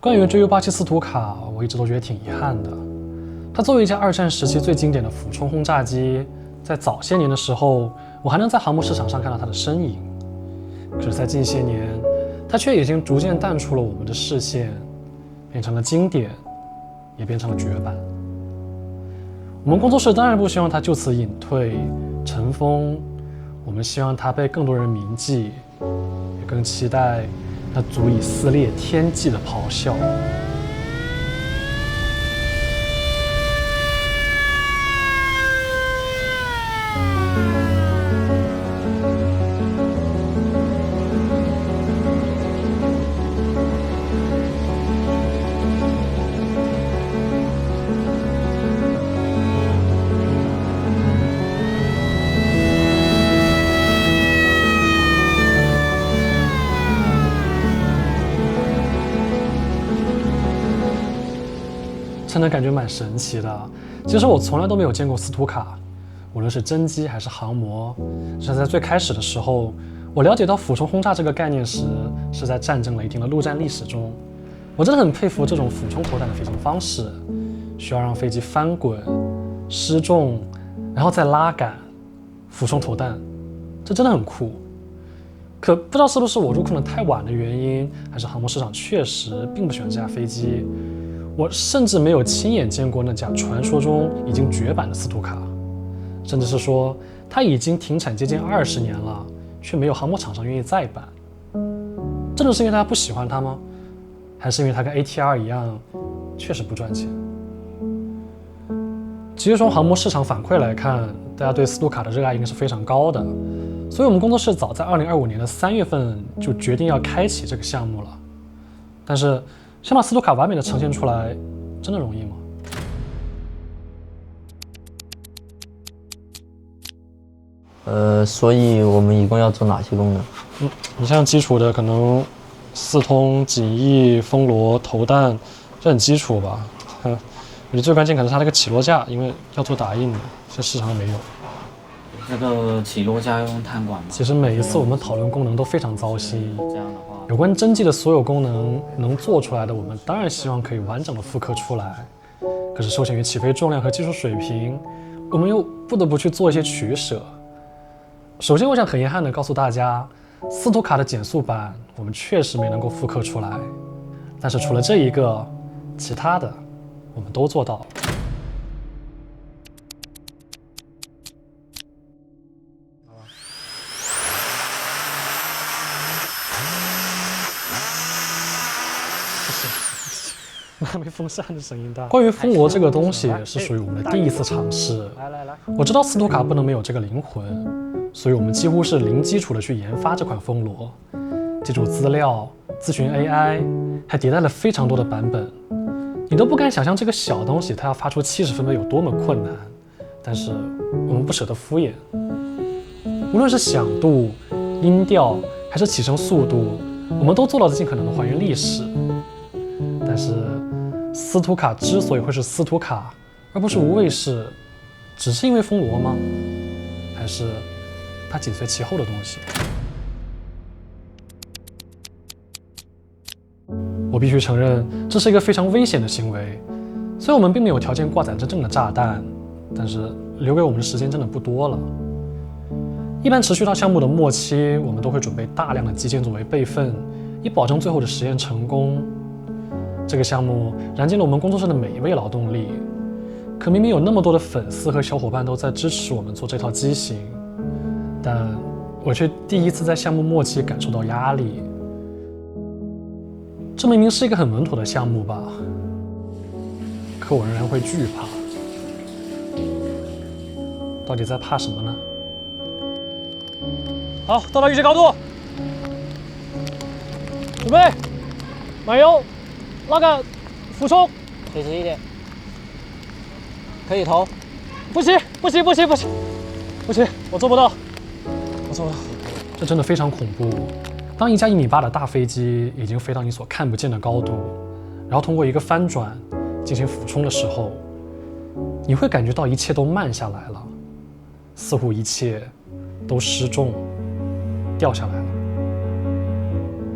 关于 Ju-87斯图卡，我一直都觉得挺遗憾的。它作为一架二战时期最经典的俯冲轰炸机，在早些年的时候，我还能在航母市场上看到它的身影。可是，在近些年，它却已经逐渐淡出了我们的视线，变成了经典，也变成了绝版。我们工作室当然不希望它就此隐退尘封，我们希望它被更多人铭记，也更期待那足以撕裂天际的咆哮。真的感觉蛮神奇的。其实我从来都没有见过斯图卡，无论是真机还是航模。是在最开始的时候，我了解到俯冲轰炸这个概念时，是在战争雷霆的陆战历史中。我真的很佩服这种俯冲投弹的飞行方式，需要让飞机翻滚、失重，然后再拉杆、俯冲投弹，这真的很酷。可不知道是不是我入坑的太晚的原因，还是航模市场确实并不喜欢这架飞机。我甚至没有亲眼见过那架传说中已经绝版的斯图卡，甚至是说它已经停产接近20年了，却没有航模厂商愿意再版。真的是因为大家不喜欢它吗？还是因为它跟 ATR 一样，确实不赚钱？其实从航模市场反馈来看，大家对斯图卡的热爱应该是非常高的，所以我们工作室早在2025年的3月份就决定要开启这个项目了。但是想把斯图卡完美的呈现出来，真的容易吗？所以我们一共要做哪些功能？你像基础的可能四通、襟翼、风螺、投弹，这很基础吧？我觉得最关键可能是它那个起落架，因为要做打印的，这市场上没有。那个起落架要用碳管吗？其实每一次我们讨论功能都非常糟心。这样的话，有关真机的所有功能能做出来的，我们当然希望可以完整的复刻出来。可是受限于起飞重量和技术水平，我们又不得不去做一些取舍。首先，我想很遗憾地告诉大家，斯图卡的减速版我们确实没能够复刻出来。但是除了这一个，其他的我们都做到了。没风扇的声音大。关于风螺这个东西，是属于我们的第一次尝试。我知道斯图卡不能没有这个灵魂，所以我们几乎是零基础的去研发这款风螺，记住资料，咨询 AI， 还迭代了非常多的版本。你都不敢想象这个小东西它要发出70分贝有多么困难，但是我们不舍得敷衍。无论是响度、音调，还是起升速度，我们都做到了尽可能的还原历史。但是斯图卡之所以会是斯图卡，而不是无畏士，只是因为风螺吗？还是它紧随其后的东西？我必须承认，这是一个非常危险的行为。虽然我们并没有条件挂载真正的炸弹，但是留给我们的时间真的不多了。一般持续到项目的末期，我们都会准备大量的基建作为备份，以保证最后的实验成功。这个项目燃尽了我们工作室的每一位劳动力，可明明有那么多的粉丝和小伙伴都在支持我们做这套机型，但我却第一次在项目末期感受到压力。这明明是一个很稳妥的项目吧，可我仍然会惧怕。到底在怕什么呢？好，到达预计高度，准备，满油。拉杆，俯冲，垂直一点，可以投。不行，不行，不行，不行，不行，我做不到，我做不到。这真的非常恐怖。当一架1.8米的大飞机已经飞到你所看不见的高度，然后通过一个翻转进行俯冲的时候，你会感觉到一切都慢下来了，似乎一切都失重，掉下来了。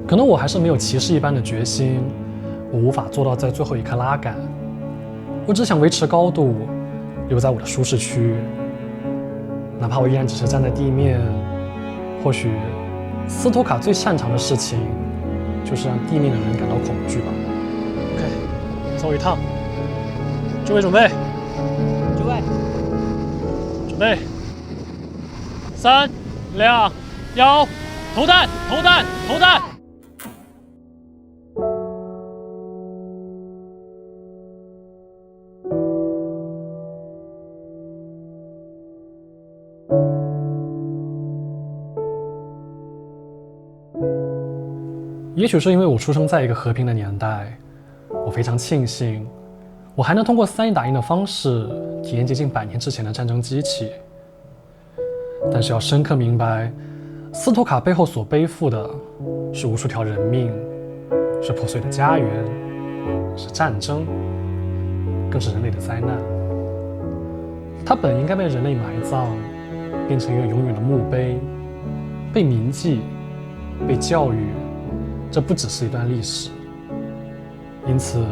可能我还是没有骑士一般的决心。我无法做到在最后一刻拉杆，我只想维持高度，留在我的舒适区，哪怕我依然只是站在地面。或许斯图卡最擅长的事情，就是让地面的人感到恐惧吧。OK， 最后一趟，就位准备，就位，准备，3、2、1，投弹，投弹，投弹。也许是因为我出生在一个和平的年代，我非常庆幸，我还能通过3D 打印的方式体验接近100年之前的战争机器。但是要深刻明白，斯图卡背后所背负的是无数条人命，是破碎的家园，是战争，更是人类的灾难。它本应该被人类埋葬，变成一个永远的墓碑，被铭记，被教育。这不只是一段历史，因此，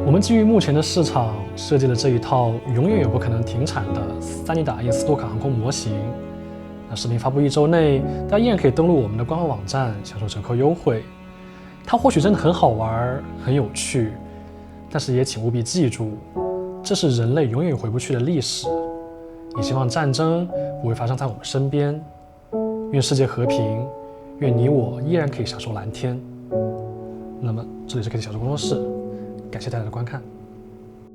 我们基于目前的市场设计了这一套永远也不可能停产的3D 打印斯图卡航空模型。那视频发布1周内，大家依然可以登录我们的官方网站享受折扣优惠。它或许真的很好玩、很有趣，但是也请务必记住，这是人类永远回不去的历史。也希望战争不会发生在我们身边。愿世界和平，愿你我依然可以享受蓝天。那么，这里是科技小说工作室，感谢大家的观看。